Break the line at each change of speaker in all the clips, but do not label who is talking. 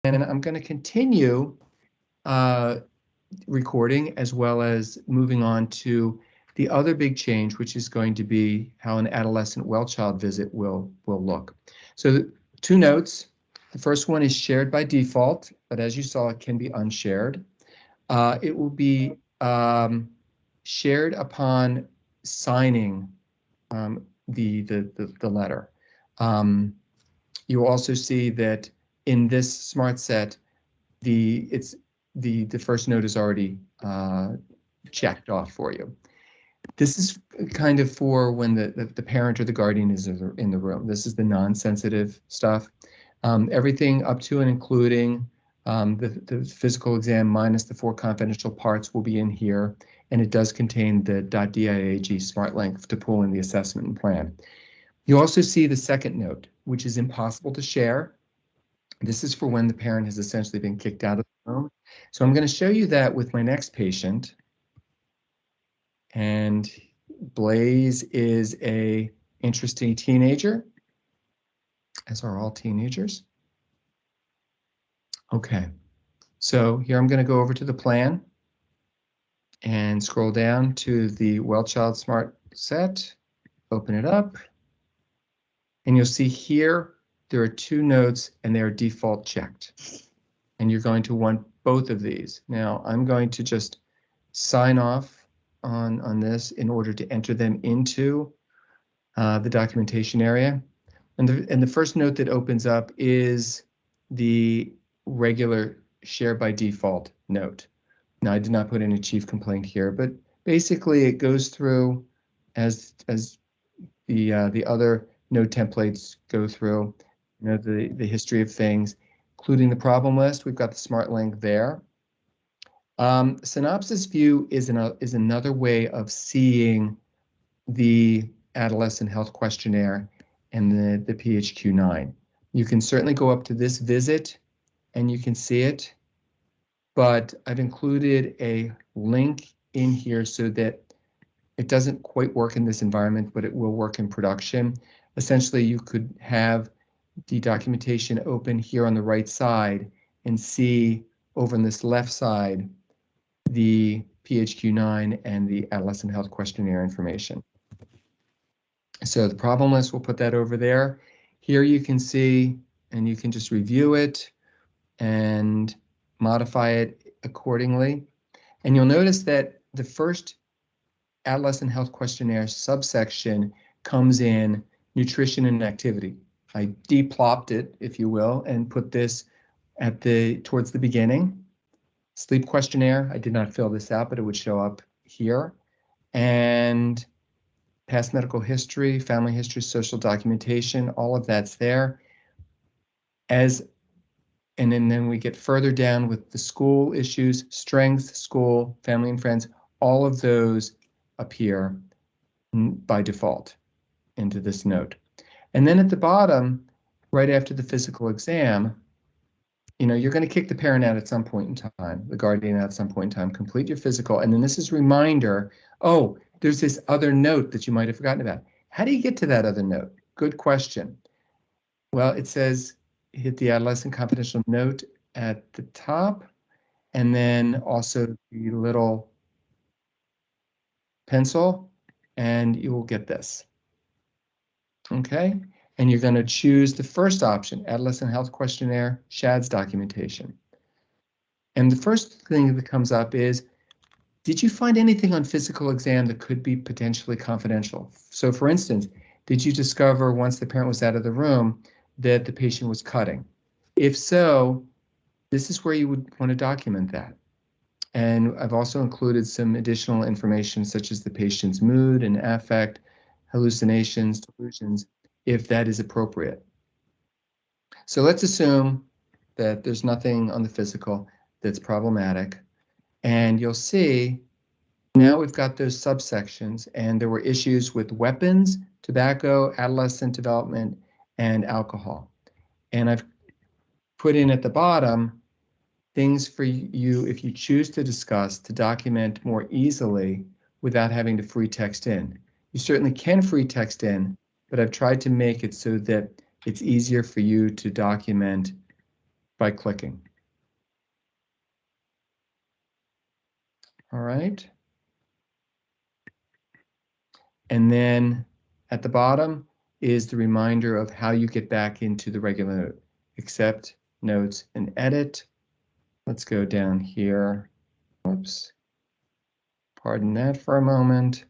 And I'm going to continue recording as well as moving on to the other big change, which is going to be how an adolescent well child visit will look. So 2 notes. The first one is shared by default, but as you saw, it can be unshared. It will be shared upon signing the letter. You'll also see that in this smart set, the first note is already checked off for you. This is kind of for when the parent or the guardian is in the room. This is the non-sensitive stuff. Everything up to and including the physical exam minus the 4 confidential parts will be in here, and it does contain the .diag smart link to pull in the assessment and plan. You also see the second note, which is impossible to share. This is for when the parent has essentially been kicked out of the room. So I'm going to show you that with my next patient. And Blaze is an interesting teenager, as are all teenagers. Okay, so here I'm going to go over to the plan and scroll down to the Well Child Smart Set, open it up, and you'll see here there are 2 notes and they are default checked. And you're going to want both of these. Now I'm going to just sign off on this in order to enter them into the documentation area. And the first note that opens up is the regular share by default note. Now I did not put in a chief complaint here, but basically it goes through as the other note templates go through, you know, the history of things, including the problem list. We've got the smart link there. Synopsis View is another way of seeing the Adolescent Health Questionnaire and the PHQ-9. You can certainly go up to this visit and you can see it, but I've included a link in here so that it doesn't quite work in this environment, but it will work in production. Essentially, you could have the documentation open here on the right side and see over on this left side the PHQ-9 and the Adolescent Health Questionnaire information. So the problem list, we'll put that over there. Here you can see, and you can just review it and modify it accordingly. And you'll notice that the first Adolescent Health Questionnaire subsection comes in nutrition and activity. I deplopped it, if you will, and put this towards the beginning. Sleep questionnaire, I did not fill this out, but it would show up here. And past medical history, family history, social documentation, all of that's there. And then we get further down with the school issues, strengths, school, family and friends, all of those appear by default into this note. And then at the bottom, right after the physical exam, you know, you're going to kick the parent out at some point in time, the guardian out at some point in time, complete your physical, and then this is a reminder, oh, there's this other note that you might have forgotten about. How do you get to that other note? Good question. Well, it says hit the adolescent confidential note at the top, and then also the little pencil, and you will get this. Okay? And you're going to choose the first option, Adolescent Health Questionnaire, SHADS documentation. And the first thing that comes up is, did you find anything on physical exam that could be potentially confidential? So for instance, did you discover once the parent was out of the room that the patient was cutting? If so, this is where you would want to document that. And I've also included some additional information such as the patient's mood and affect, hallucinations, delusions, if that is appropriate. So let's assume that there's nothing on the physical that's problematic. And you'll see now we've got those subsections, and there were issues with weapons, tobacco, adolescent development, and alcohol. And I've put in at the bottom things for you, if you choose to discuss, to document more easily without having to free text in. You certainly can free text in, but I've tried to make it so that it's easier for you to document by clicking. All right. And then at the bottom is the reminder of how you get back into the regular note. Accept, notes, and edit. Let's go down here. Whoops. Pardon that for a moment.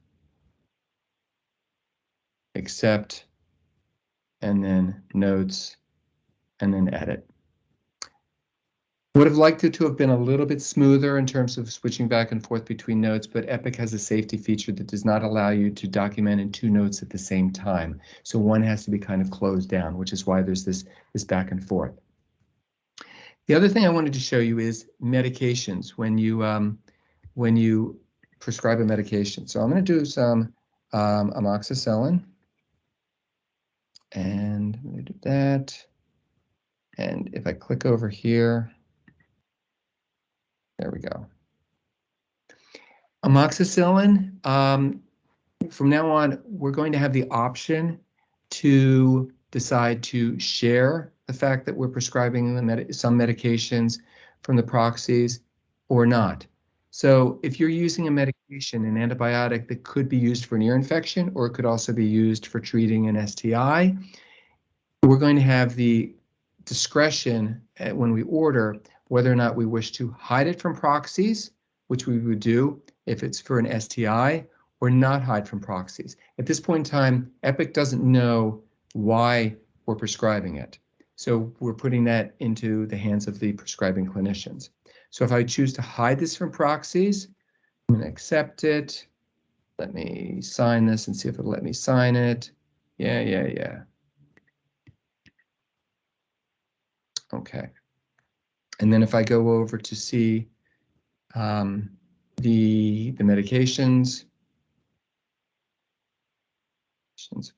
Accept, and then notes, and then edit. Would have liked it to have been a little bit smoother in terms of switching back and forth between notes, but Epic has a safety feature that does not allow you to document in two notes at the same time. So one has to be kind of closed down, which is why there's this back and forth. The other thing I wanted to show you is medications when you prescribe a medication. So I'm going to do some amoxicillin, and I'm going to do that. And if I click over here, there we go. Amoxicillin, from now on, we're going to have the option to decide to share the fact that we're prescribing some medications from the proxies or not. So if you're using a medication, an antibiotic that could be used for an ear infection, or it could also be used for treating an STI, we're going to have the discretion when we order whether or not we wish to hide it from proxies, which we would do if it's for an STI, or not hide from proxies. At this point in time, Epic doesn't know why we're prescribing it. So we're putting that into the hands of the prescribing clinicians. So if I choose to hide this from proxies, I'm going to accept it. Let me sign this and see if it'll let me sign it. Yeah. Okay. And then if I go over to see the medications,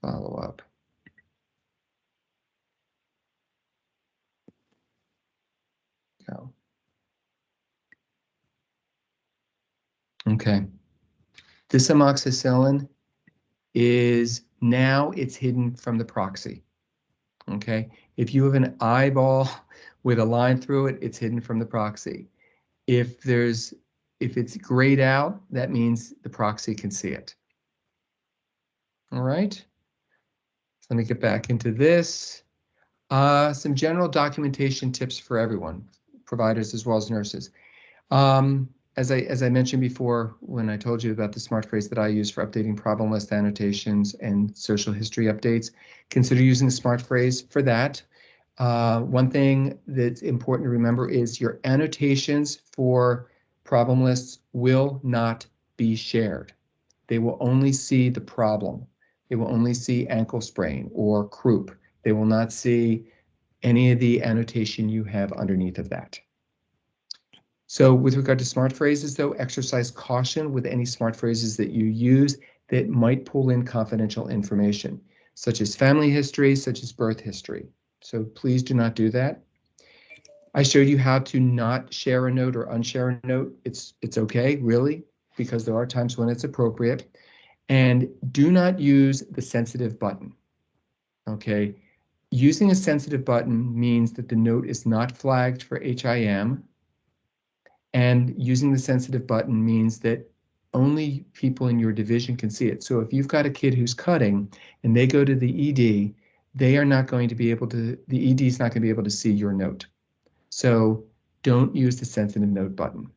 follow up. Go. Okay. This amoxicillin is now it's hidden from the proxy. Okay. If you have an eyeball with a line through it, it's hidden from the proxy. If it's grayed out, that means the proxy can see it. All right. So let me get back into this. Some general documentation tips for everyone, providers as well as nurses. As I mentioned before, when I told you about the smart phrase that I use for updating problem list annotations and social history updates, consider using the smart phrase for that. One thing that's important to remember is your annotations for problem lists will not be shared. They will only see the problem. They will only see ankle sprain or croup. They will not see any of the annotation you have underneath of that. So with regard to smart phrases, though, exercise caution with any smart phrases that you use that might pull in confidential information, such as family history, such as birth history. So please do not do that. I showed you how to not share a note or unshare a note. It's okay, really, because there are times when it's appropriate. And do not use the sensitive button. Okay, using a sensitive button means that the note is not flagged for HIM. And using the sensitive button means that only people in your division can see it. So if you've got a kid who's cutting and they go to the ED, they are not going to be able to, the ED is not going to be able to see your note. So don't use the sensitive note button.